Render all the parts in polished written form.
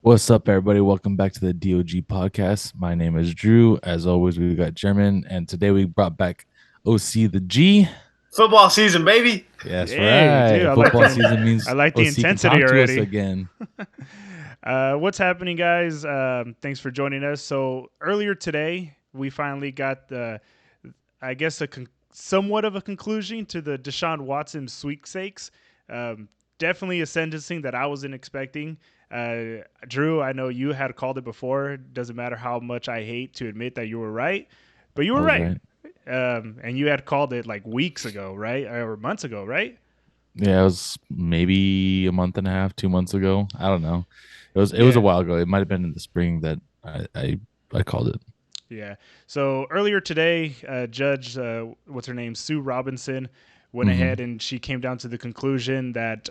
What's up, everybody? Welcome back to the D.O.G podcast. My name is Drew. As always, we got German, and today we brought back OC the G. Football season, baby. Yes, Hey, dude, right. Football season I means like the OC can intensity talk to us already. again. What's happening, guys? Thanks for joining us. So earlier today, we finally got I guess, somewhat of a conclusion to the Deshaun Watson sweepstakes. Definitely a sentencing that I wasn't expecting. Drew, I know you had called it before. Doesn't matter how much I hate to admit that you were right, but you I were was right. right. And you had called it like weeks ago, right? Or months ago, right? Yeah, it was maybe a month and a half, 2 months ago. I don't know. It was a Yeah. while ago. It might have been in the spring that I called it. Yeah. So earlier today, Judge, what's her name, Sue Robinson, went ahead Hmm. and she came down to the conclusion that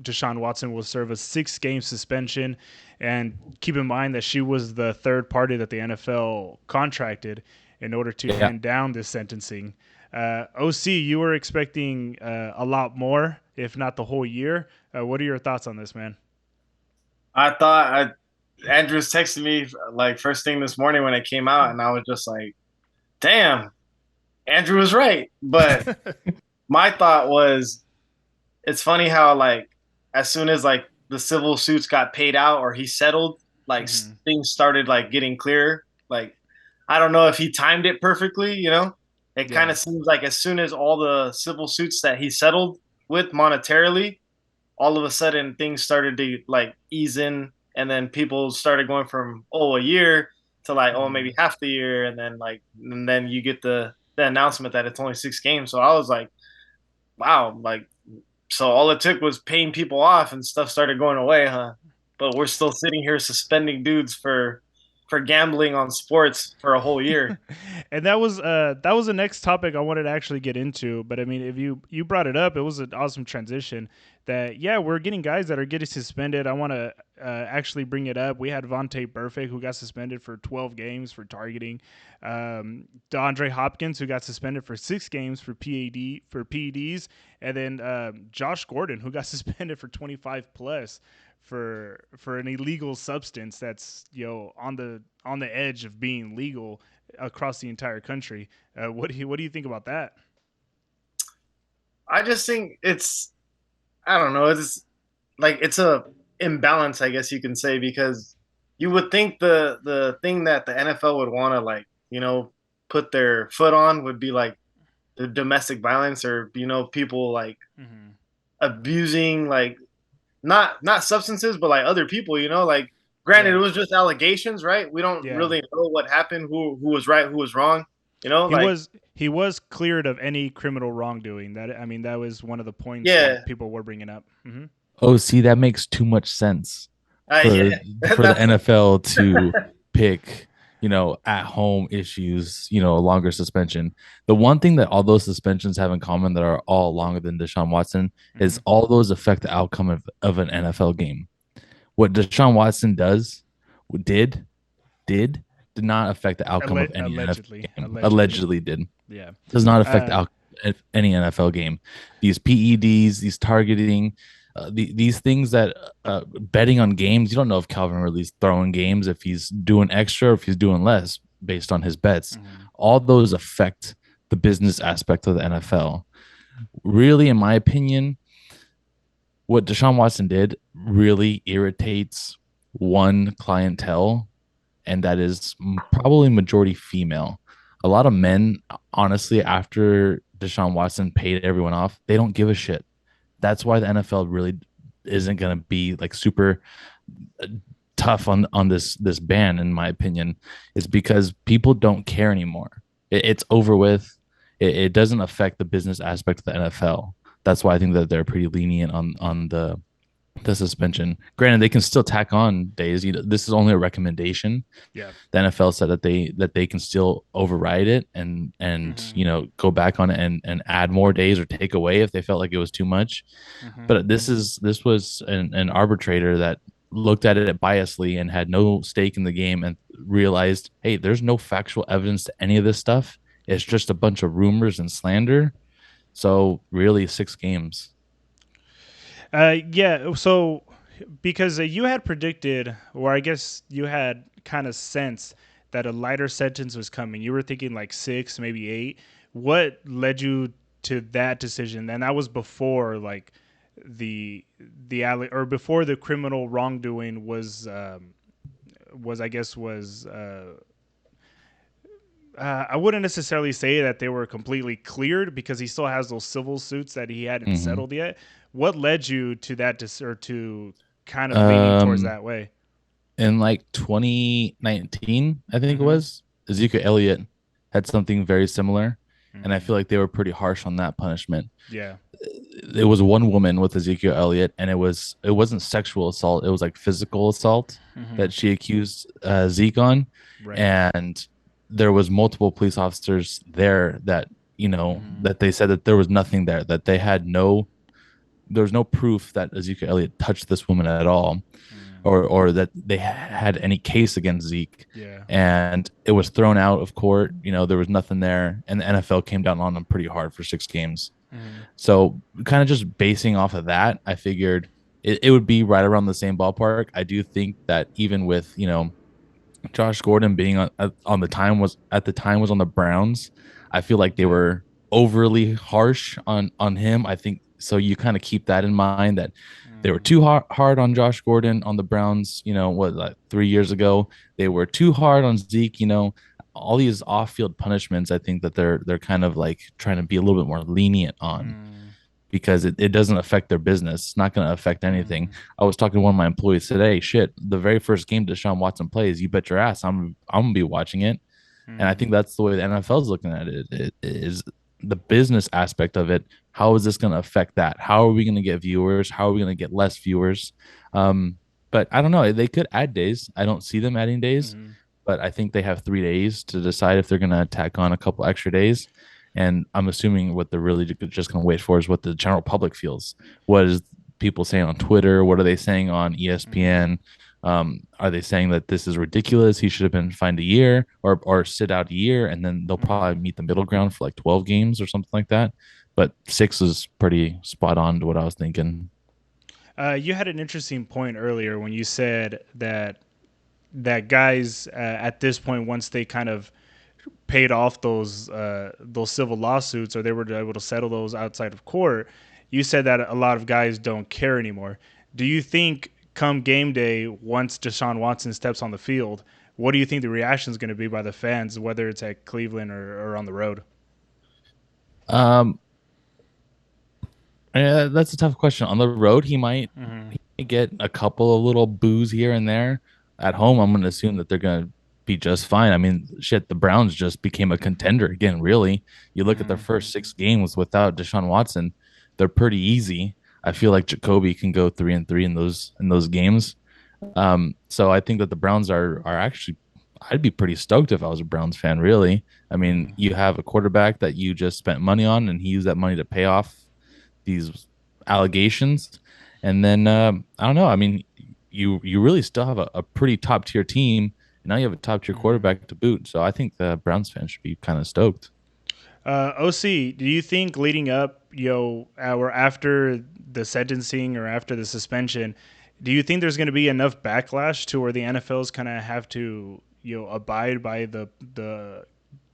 Deshaun Watson will serve a 6 game suspension. And keep in mind that she was the third party that the NFL contracted in order to Yeah. hand down this sentencing. OC, you were expecting a lot more, if not the whole year. What are your thoughts on this, man? I thought Andrews texted me like first thing this morning when it came out, and I was just like, "Damn, Andrew was right." But my thought was, it's funny how like as soon as like the civil suits got paid out or he settled, like Hmm. things started like getting clearer. Like I don't know if he timed it perfectly. It kind Yeah. of seems like as soon as all the civil suits that he settled with monetarily all of a sudden things started to like ease in, and then people started going from a year to like maybe Hmm. half the year, and then you get the announcement that it's only 6 games. So I was like, wow, like so all it took was paying people off and stuff started going away, huh? But we're still sitting here suspending dudes for gambling on sports for a whole year. And that was the next topic I wanted to actually get into. But I mean, if you brought it up, it was an awesome transition. That yeah, we're getting guys that are getting suspended. I want to actually bring it up. We had Vontae Burfict who got suspended for 12 games for targeting. DeAndre Hopkins who got suspended for 6 games for PEDs, and then Josh Gordon who got suspended for 25 plus for an illegal substance that's on the edge of being legal across the entire country. What do you think about that? I just think it's I don't know, it's like it's a imbalance, I guess you can say, because you would think the thing that the NFL would want to like, put their foot on would be like the domestic violence, or people like Mm-hmm. abusing like not substances but like other people, like granted Yeah, it was just allegations, right? We don't yeah. really know what happened, who was right, who was wrong, He like was he was cleared of any criminal wrongdoing. That I mean, that was one of the points yeah. that people were bringing up. Hmm. Oh, see, that makes too much sense for Yeah. for the That's NFL to pick, at home issues, a longer suspension. The one thing that all those suspensions have in common that are all longer than Deshaun Watson is Hmm. all those affect the outcome of an NFL game. What Deshaun Watson did, did, did not affect the outcome of any NFL game. Allegedly. Allegedly did. Yeah. Does not affect Uh, any NFL game. These PEDs, these targeting, these things that betting on games, you don't know if Calvin Ridley's throwing games, if he's doing extra, or if he's doing less based on his bets. mhm. All those affect the business aspect of the NFL. Really, in my opinion, what Deshaun Watson did really irritates one clientele, and that is probably majority female. A lot of men, honestly, after Deshaun Watson paid everyone off, they don't give a shit. That's why the NFL really isn't going to be like super uh, tough on this ban, in my opinion, is because people don't care anymore. It's over with. It doesn't affect the business aspect of the NFL. That's why I think that they're pretty lenient on the suspension. Granted, they can still tack on days. This is only a recommendation. Yeah. The NFL said that they can still override it and Hmm. go back on it and add more days or take away if they felt like it was too much. Hmm. But this was an arbitrator that looked at it biasly and had no stake in the game and realized, hey, there's no factual evidence to any of this stuff. It's just a bunch of rumors and slander. So really, 6 games. Yeah. So because you had predicted, or I guess you had kind of sensed that a lighter sentence was coming. You were thinking like 6, maybe 8. What led you to that decision? And that was before like the or before the criminal wrongdoing was I guess was I wouldn't necessarily say that they were completely cleared because he still has those civil suits that he hadn't Hmm. settled yet. What led you to that, or to kind of leaning towards Um, that way? in like 2019, I think it Mm-hmm. was, Ezekiel Elliott had something very similar, and I Mm-hmm. feel like they were pretty harsh on that punishment. Yeah. It was one woman with Ezekiel Elliott, and it wasn't sexual assault. It was like physical assault Mm-hmm. that she accused Zeke on, Right. and there was multiple police officers there that Mm-hmm. that they said that there was nothing there, that they had no there was no proof that Ezekiel Elliott touched this woman at all, Mm. or that they had any case against Zeke. Yeah. And it was thrown out of court. There was nothing there, and the NFL came down on them pretty hard for 6 games. Mm-hmm. So, kind of just basing off of that, I figured it would be right around the same ballpark. I do think that even with Josh Gordon being on the time was at the time was on the Browns. I feel like they Yeah. were overly harsh on him. I think so. You kind of keep that in mind that they were Mm-hmm. too hard on Josh Gordon on the Browns. What, like 3 years ago, they were too hard on Zeke. All these off-field punishments. I think that they're kind of like trying to be a little bit more lenient on, Mm-hmm. because it doesn't affect their business. It's not going to affect anything. Mm-hmm. I was talking to one of my employees today. Shit, the very first game Deshaun Watson plays, you bet your ass I'm gonna be watching it. And I think that's the way the NFL is looking at it. It is the business aspect of it. How is this going to affect that? How are we going to get viewers? How are we going to get less viewers? Um, but I don't know. They could add days. I don't see them adding days, Mm-hmm. but I think they have 3 days to decide if they're going to tack on a couple extra days. And I'm assuming what they're really just going to wait for is what the general public feels. What is people saying on Twitter? What are they saying on Mm-hmm. ESPN? Are they saying that this is ridiculous? He should have been fined a year, or sit out a year, and then they'll Mm-hmm. probably meet the middle ground for like 12 games or something like that. But 6 is pretty spot on to what I was thinking. You had an interesting point earlier when you said that guys at this point, once they kind of paid off those civil lawsuits, or they were able to settle those outside of court, you said that a lot of guys don't care anymore. Do you think come game day, once Deshaun Watson steps on the field, what do you think the reaction is going to be by the fans, whether it's at Cleveland or on the road? Um, that's a tough question. On the road, Mm-hmm. he might get a couple of little boos here and there. At home, I'm going to assume that they're going to be just fine. I mean, shit, the Browns just became a contender again. Really, you look at their Mm-hmm. first 6 games without Deshaun Watson, they're pretty easy. I feel like Jacoby can go 3-3 in those games. So I think that the Browns are actually. I'd be pretty stoked if I was a Browns fan. Really, I mean, Mm-hmm. you have a quarterback that you just spent money on, and he used that money to pay off these allegations. And then I don't know. I mean, you really still have a pretty top tier team. And now you have a top tier Mm-hmm. quarterback to boot. So I think the Browns fans should be kind of stoked. OC, do you think leading up, or after the sentencing or after the suspension, do you think there's going to be enough backlash to where the NFL's kind of have to, abide by the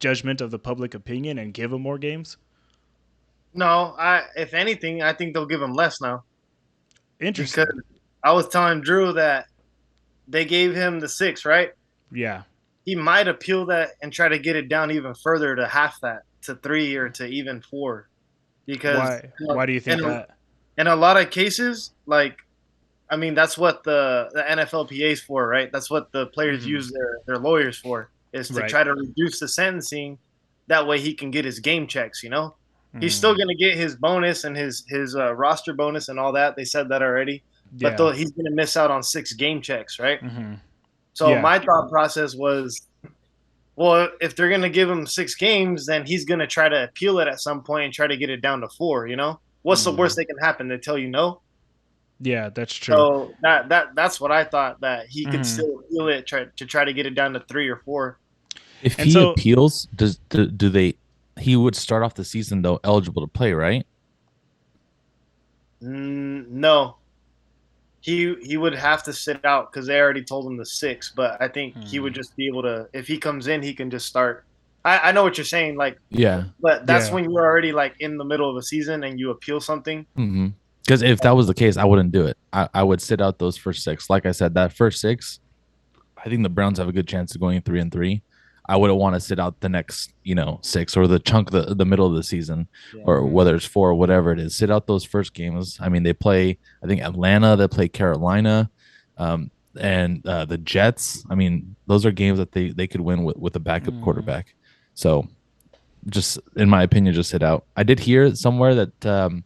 judgment of the public opinion and give them more games? No, I if anything, I think they'll give him less now because Interesting. I was telling Drew that they gave him the 6, right? Yeah. He might appeal that and try to get it down even further to half that, to 3 or to even 4, because Why? Why do you think that? in a lot of cases, like, I mean, that's what the NFLPA is for, right? That's what the players Mm-hmm. use their lawyers for, is to Right. try to reduce the sentencing. That way he can get his game checks, He's still Mm. going to get his bonus and his roster bonus and all that. They said that already. But Yeah. though he's going to miss out on 6 game checks, right? Mm-hmm. So Yeah. my thought process was, well, if they're going to give him 6 games, then he's going to try to appeal it at some point and try to get it down to 4. What's the worst Mm. that can happen? They tell you no. Yeah, that's true. So that's what I thought, that he could Mm-hmm. still appeal it, try to get it down to 3 or 4. If And he so, appeals, do they? He would start off the season though eligible to play, right? No, he would have to sit out because they already told him the six. But I think he would Mm. just be able to, if he comes in, he can just start. I know what you're saying, like, Yeah. but that's Yeah. when you're already like in the middle of a season and you appeal something. Mm-hmm. Because if that was the case, I wouldn't do it. I would sit out those first six. Like I said, that first six, I think the Browns have a good chance of going 3-3. I wouldn't want to sit out the next, six or the chunk the middle of the season, Yeah. or whether it's four or whatever it is. Sit out those first games. I mean, they play, I think Atlanta, they play Carolina, and the Jets. I mean, those are games that they could win with a backup Mm. quarterback. So, just in my opinion, just sit out. I did hear somewhere that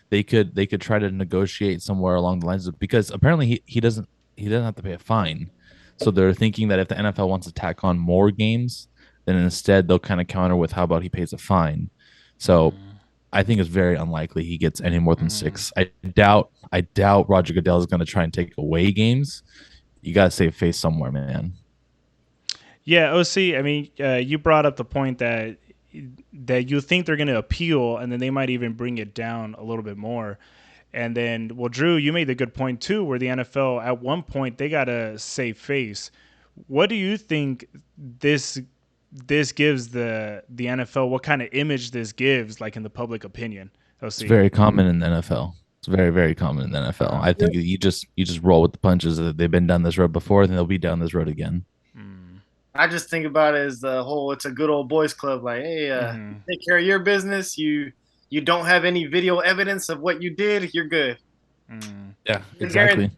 they could try to negotiate somewhere along the lines of, because apparently he doesn't have to pay a fine. So they're thinking that if the NFL wants to tack on more games, then instead they'll kind of counter with, how about he pays a fine? So Mm. I think it's very unlikely he gets any more than Mm. six. I doubt Roger Goodell is going to try and take away games. You got to save face somewhere, man. Yeah, OC. I mean, you brought up the point that you think they're going to appeal, and then they might even bring it down a little bit more. And then, well, Drew, you made the good point too, where the NFL at one point they got to save face. What do you think this this gives the NFL? What kind of image this gives, like in the public opinion? It's OC. very common in the NFL. It's very, very common in the NFL. Uh, I think you just roll with the punches. They've been down this road before, then they'll be down this road again. mm, I just think about it as the whole it's a good old boys club. Like, hey, mm-hmm, take care of your business. You don't have any video evidence of what you did. You're good. mm, Yeah, Because exactly.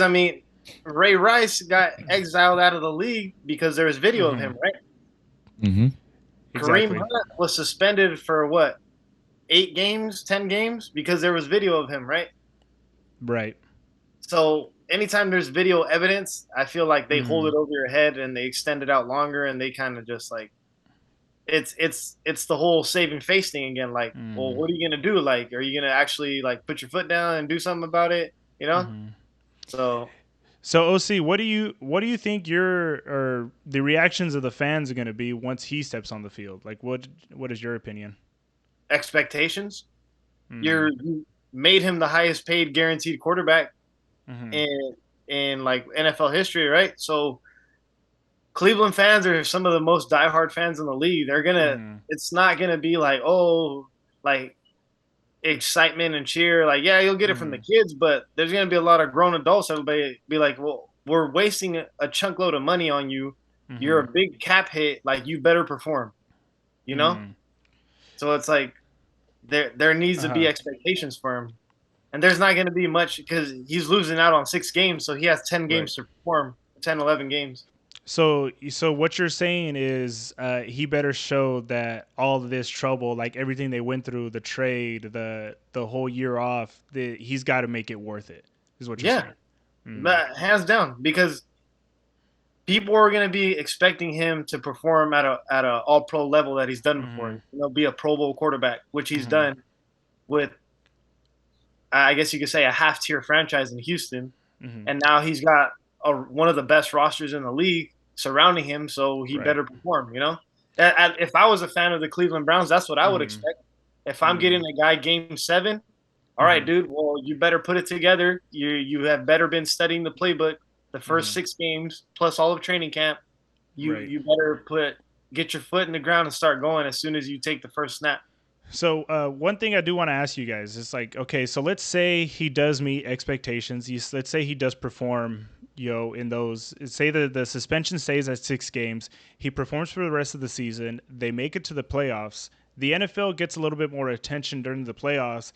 I mean, Ray Rice got exiled out of the league because there was video of mm-hmm, him, right? Hmm. Kareem exactly. Hunt was suspended for what, 8 games, 10 games because there was video of him, right? Right. So anytime there's video evidence, I feel like they hold Mm, it over your head and they extend it out longer and they kind of just like it's the whole saving face thing again. Like, well, mm, what are you gonna do? Like, are you gonna actually like put your foot down and do something about it? You know? mm-hmm. So So OC, what do you think your or the reactions of the fans are going to be once he steps on the field? Like what is your opinion? expectations. Mm, You made him the highest paid guaranteed quarterback mm-hmm, in like NFL history, right? So Cleveland fans are some of the most diehard fans in the league. They're gonna. mm-hmm, It's not gonna be like, oh, like excitement and cheer. Like, yeah, you'll get it from the mm-hmm, kids, but there's gonna be a lot of grown adults that'll be like, well, we're wasting a chunk load of money on you. You're mm-hmm, a big cap hit. Like, you better perform. You know. mm, So it's like there needs to be uh-huh. expectations for him, and there's not going to be much because he's losing out on 6 games, so he has 10 Right. games to perform, 10, 11 games. So what you're saying is he better show that all of this trouble, like everything they went through, the trade, the whole year off, he's got to make it worth it. Is what you're Yeah, saying. Mm, but hands down, because people are going to be expecting him to perform at a all pro level that he's done before. mm-hmm, Be a Pro Bowl quarterback, which he's mm-hmm, done with, I guess you could say, a half tier franchise in Houston, mm-hmm. and now he's got one of the best rosters in the league surrounding him, so he Right. better perform. If I was a fan of the Cleveland Browns, that's what I would Mm, expect. If I'm mm, getting a guy game 7, all right, mm-hmm, dude. Well, you better put it together. You have better been studying the playbook the first mm-hmm. 6 games plus all of training camp. You Right. you better get your foot in the ground and start going as soon as you take the first snap. So one thing I do want to ask you guys is like, okay, so let's say he does meet expectations. Let's say he does perform, in those. Say the suspension stays at 6 games. He performs for the rest of the season. They make it to the playoffs. The NFL gets a little bit more attention during the playoffs.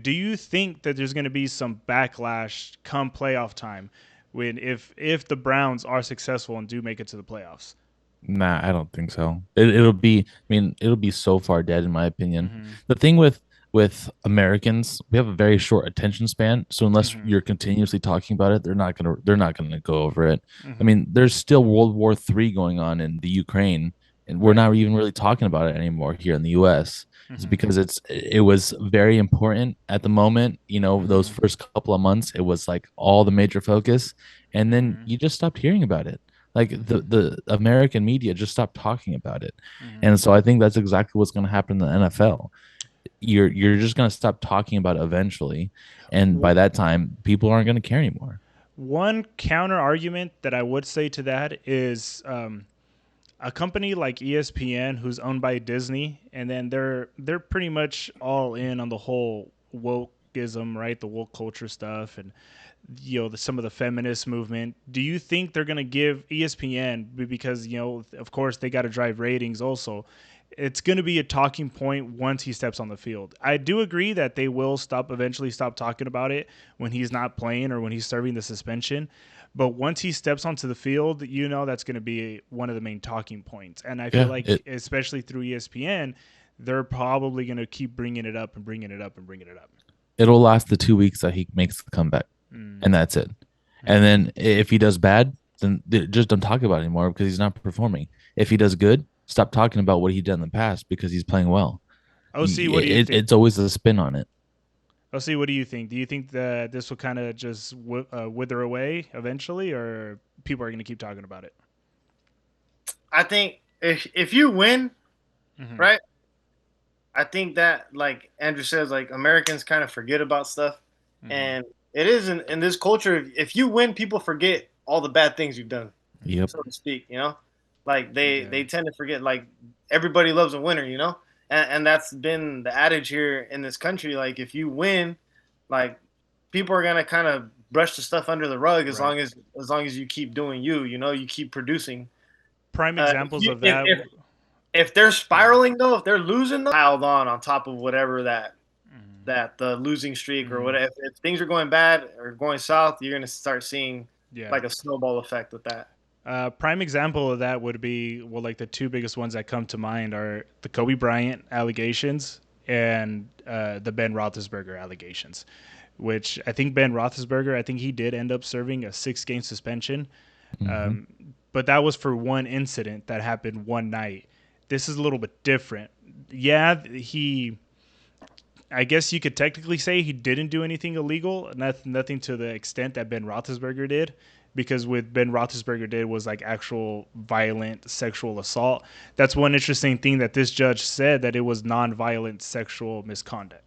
Do you think that there's going to be some backlash come playoff time, when if the Browns are successful and do make it to the playoffs? Nah, I don't think so. It'll be, I mean, it'll be so far dead in my opinion. Mm-hmm. The thing with Americans, we have a very short attention span. So unless Mm-hmm. you're continuously talking about it, they're not gonna go over it. I Mm-hmm. mean, there's still World War III going on in the Ukraine, and we're Right. not even really talking about it anymore here in the US. It's Mm-hmm. because it was very important at the moment. Those Mm-hmm. first couple of months, it was like all the major focus, and then Mm-hmm. you just stopped hearing about it. Like the American media just stopped talking about it. Mm-hmm. And so I think that's exactly what's going to happen in the NFL. you're just gonna stop talking about it eventually, and by that time, people aren't gonna care anymore. One counter argument that I would say to that is a company like ESPN, who's owned by Disney, and then they're pretty much all in on the whole wokeism, right? The woke culture stuff, and some of the feminist movement. Do you think they're gonna give ESPN, because of course they got to drive ratings also? It's going to be a talking point once he steps on the field. I do agree that they will eventually stop talking about it when he's not playing or when he's serving the suspension. But once he steps onto the field, that's going to be one of the main talking points. And I feel Yeah, like, especially through ESPN, they're probably going to keep bringing it up and bringing it up and bringing it up. it'll last the 2 weeks that he makes the comeback, and that's it. And then if he does bad, then just don't talk about it anymore because he's not performing. If he does good, stop talking about what he did in the past because he's playing well. OC, what do you think? It's always a spin on it. OC, what do you think? Do you think that this will kind of just wither away eventually, or people are going to keep talking about it? I think if you win, right? I think that, like Andrew says, like Americans kind of forget about stuff, and it is in this culture. If you win, people forget all the bad things you've done, Yep. so to speak. Like they tend to forget. Like everybody loves a winner, and that's been the adage here in this country. Like if you win, like people are gonna kind of brush the stuff under the rug as long as you keep doing you keep producing. Prime examples of If, that. if they're spiraling though, if they're losing, piled on top of whatever that the losing streak or whatever. If things are going bad or going south, you're gonna start seeing like a snowball effect with that. Prime example of that would be, well, like the two biggest ones that come to mind are the Kobe Bryant allegations and the Ben Roethlisberger allegations, which I think Ben Roethlisberger, I think he did end up serving a 6-game suspension. But that was for one incident that happened one night. This is a little bit different. Yeah, I guess you could technically say he didn't do anything illegal, nothing to the extent that Ben Roethlisberger did, because what Ben Roethlisberger did was like actual violent sexual assault. That's one interesting thing that this judge said, that it was non-violent sexual misconduct.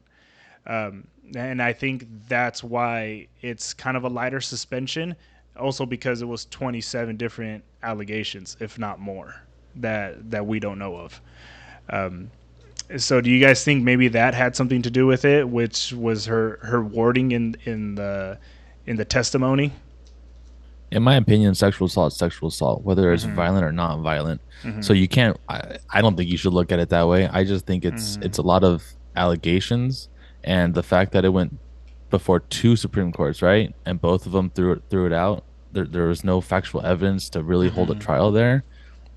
And I think that's why it's kind of a lighter suspension, also because it was 27 different allegations, if not more, that we don't know of. So do you guys think maybe that had something to do with it, which was her wording in the testimony? In my opinion, sexual assault is sexual assault, whether it's violent or not violent. So you can't. I don't think you should look at it that way. I just think it's a lot of allegations, and the fact that it went before two Supreme Courts, right, and both of them threw it out. There was no factual evidence to really hold a trial there.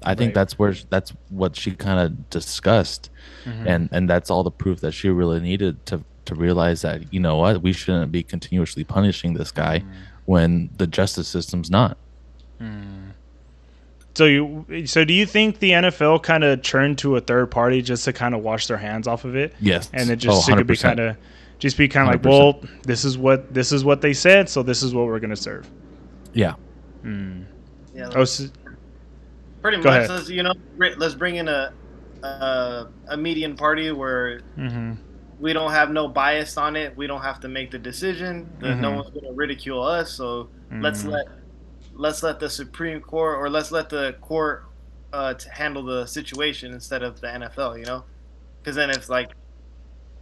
I think Right. that's what she kind of discussed, and that's all the proof that she really needed to realize that, you know what, we shouldn't be continuously punishing this guy when the justice system's not. So do you think the NFL kind of turned to a third party just to kind of wash their hands off of it? Yes. And it Oh, just could be 100%. just be kind of like, 100%. well, this is what they said, so this is what we're gonna serve. Yeah. Yeah, Oh, pretty go much. ahead. Let's bring in a median party where we don't have no bias on it. We don't have to make the decision. No one's going to ridicule us. So let's let the Supreme Court, or let's let the court to handle the situation instead of the NFL. Because then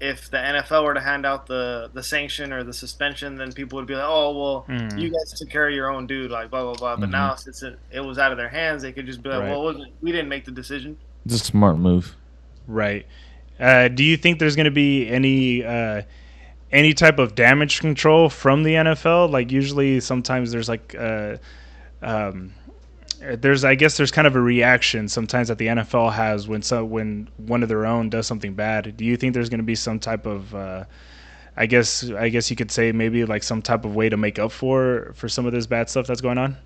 if the NFL were to hand out the sanction or the suspension, then people would be like, oh well, you guys took care of your own dude, like blah blah blah. But now since it was out of their hands, they could just be like, Right. well, we didn't make the decision. It's a smart move. Right. Do you think there's going to be any type of damage control from the NFL? Like usually, sometimes there's like I guess there's kind of a reaction sometimes that the NFL has when one of their own does something bad. Do you think there's going to be some type of I guess you could say maybe like some type of way to make up for some of this bad stuff that's going on?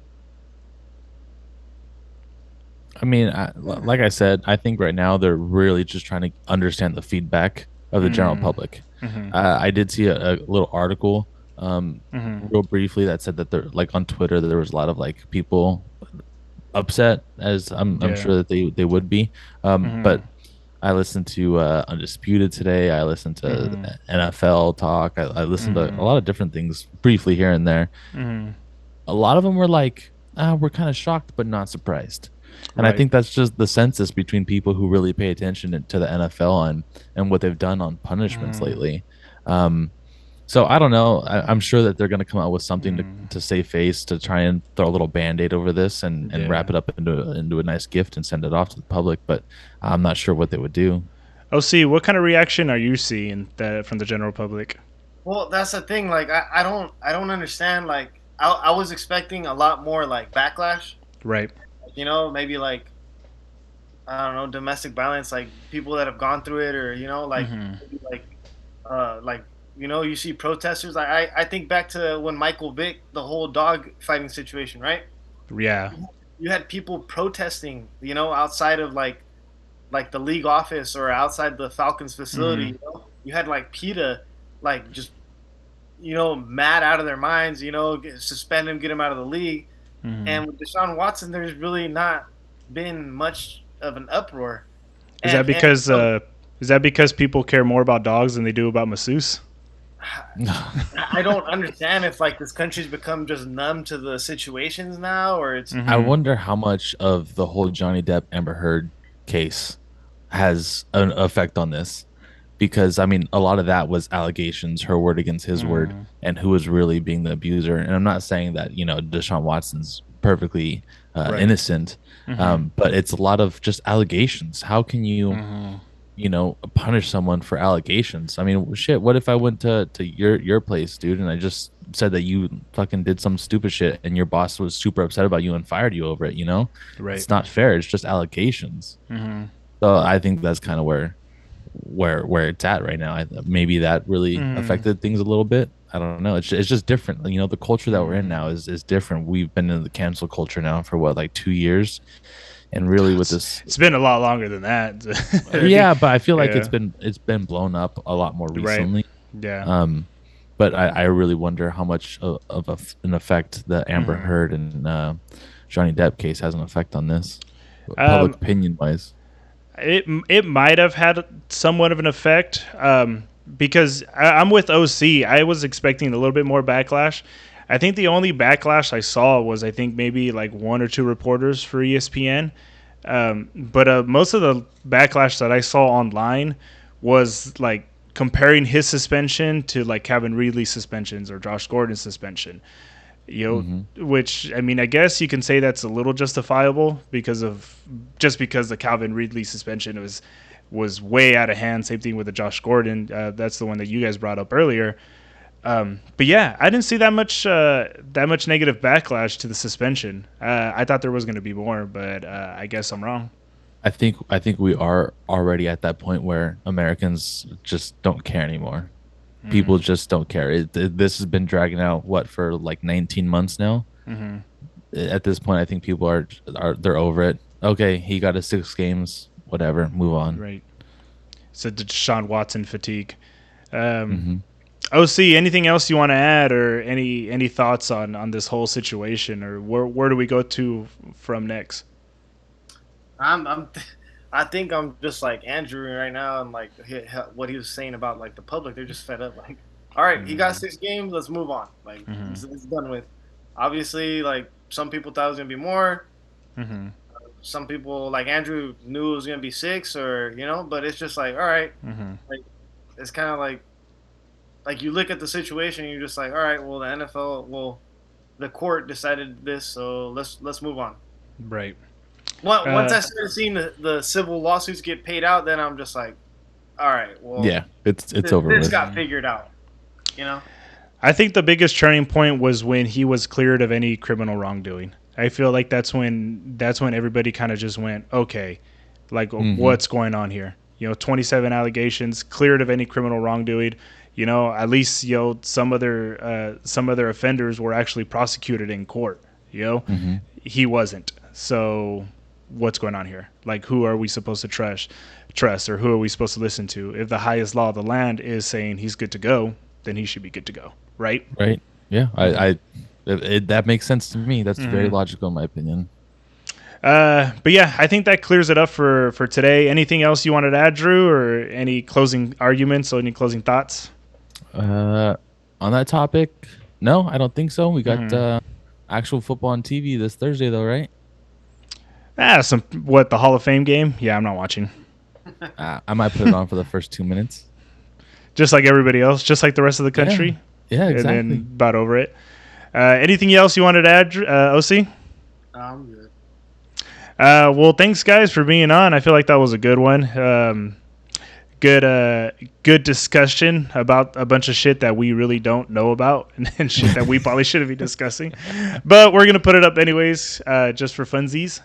I mean, like I said, I think right now they're really just trying to understand the feedback of the general public. I did see a little article, real briefly, that said that they're like on Twitter that there was a lot of like people upset, as I'm Yeah. sure that they would be, but I listened to Undisputed today. I listened to Mm-hmm. NFL talk. I listened to Mm-hmm. a lot of different things briefly here and there. Mm-hmm. A lot of them were like, we're kind of shocked but not surprised. And I Right. think that's just the census between people who really pay attention to the NFL and what they've done on punishments Mm-hmm. lately. Um, so I don't know. I'm sure that they're going to come out with something Mm-hmm. to save face to try and throw a little band-aid over this and wrap Yeah. it up into a nice gift and send it off to the public. But I'm not sure what they would do. OC, what kind of reaction are you seeing that from the general public? Well, that's the thing. Like, I don't understand. Like, I was expecting a lot more like backlash. Right. Maybe like I don't know, domestic violence, like people that have gone through it, or like Mm-hmm. maybe like you see protesters. Like I think back to when Michael Vick, the whole dog fighting situation, right? Yeah. You had people protesting, outside of like the league office or outside the Falcons facility. Mm-hmm. You had like PETA, like just mad out of their minds. Suspend him, get him out of the league. Mm-hmm. And with Deshaun Watson, there's really not been much of an uproar. Is And that and because so people care more about dogs than they do about masseuse? I don't understand if like this country's become just numb to the situations now, or it's I Mm-hmm. wonder how much of the whole Johnny Depp Amber Heard case has an effect on this, because I mean a lot of that was allegations, her word against his word, Mm-hmm. and who was really being the abuser. And I'm not saying that Deshaun Watson's perfectly Right. innocent, Mm-hmm. but it's a lot of just allegations. How can you Mm-hmm. punish someone for allegations? I mean, shit. What if I went to your place, dude, and I just said that you fucking did some stupid shit, and your boss was super upset about you and fired you over it? Right. It's not fair. It's just allegations. Mm-hmm. So I think that's kind of where it's at right now. Maybe that really Mm-hmm. affected things a little bit. I don't know. It's just different. The culture that we're in Mm-hmm. now is different. We've been in the cancel culture now for what, like 2 years, and really with this, It's been a lot longer than that. I think. yeah. But I feel like Yeah. it's been blown up a lot more Right. recently. Yeah. Um, but I really wonder how much an effect the Amber Mm-hmm. Heard and Johnny Depp case has an effect on this, public Um, opinion wise. it might have had somewhat of an effect, because I'm with OC. I was expecting a little bit more backlash. I think the only backlash I saw was, I think, maybe like one or two reporters for ESPN. But most of the backlash that I saw online was like comparing his suspension to like Calvin Ridley's suspensions or Josh Gordon's suspension. Hmm. Which, I mean, I guess you can say that's a little justifiable because the Calvin Ridley suspension was way out of hand. Same thing with the Josh Gordon. That's the one that you guys brought up earlier. But yeah, I didn't see that much negative backlash to the suspension. I thought there was going to be more, but I guess I'm wrong. I think we are already at that point where Americans just don't care anymore. Mm-hmm. People just don't care. This has been dragging out what for like 19 months now. Mm-hmm. At this point, I think people are they're over it. Okay, he got his 6 games, whatever, move on. Right. So Deshaun Watson fatigue. Um, Hmm. OC, anything else you want to add, or any thoughts on this whole situation, or where do we go to from next? I'm I think I'm just like Andrew right now, and like what he was saying about like the public, they're just fed up. Like, all right, he got Mm-hmm. 6 games, let's move on. Like Mm-hmm. it's done with. Obviously, like some people thought it was gonna be more. Mm-hmm. Some people like Andrew knew it was gonna be six, or but it's just like all right, Mm-hmm. like it's kind of like you look at the situation, and you're just like all right, well the NFL, well the court decided this, so let's move on. Right. Once Uh, I started seeing the civil lawsuits get paid out, then I'm just like, all right, well, Yeah, it's over this with. got figured out, you know? I think the biggest turning point was when he was cleared of any criminal wrongdoing. I feel like that's when everybody kind of just went, okay, like Hmm. what's going on here? 27 allegations, cleared of any criminal wrongdoing. At least some other offenders were actually prosecuted in court. Hmm. He wasn't. So what's going on here? Like, who are we supposed to trust, or who are we supposed to listen to? If the highest law of the land is saying he's good to go, then he should be good to go, right? Right? Yeah, Mm-hmm. that makes sense to me. That's very Mm-hmm. logical in my opinion. But yeah, I think that clears it up for today. Anything else you wanted to add, Drew, or any closing arguments or any closing thoughts? Uh, on that topic, no, I don't think so. We got Mm-hmm. actual football on TV this Thursday, though, right? The Hall of Fame game? Yeah, I'm not watching. I might put it on for the first 2 minutes. Just like everybody else, just like the rest of the Yeah, country, yeah, and exactly. then about over it. Anything else you wanted to add, OC? I'm good. Well, thanks guys for being on. I feel like that was a good one. Good discussion about a bunch of shit that we really don't know about and shit that we probably shouldn't be discussing. But we're gonna put it up anyways, just for funsies.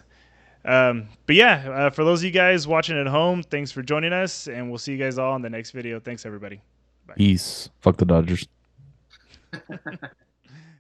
But yeah, for those of you guys watching at home, thanks for joining us, and we'll see you guys all in the next video. Thanks everybody. Bye. Peace. Fuck the Dodgers.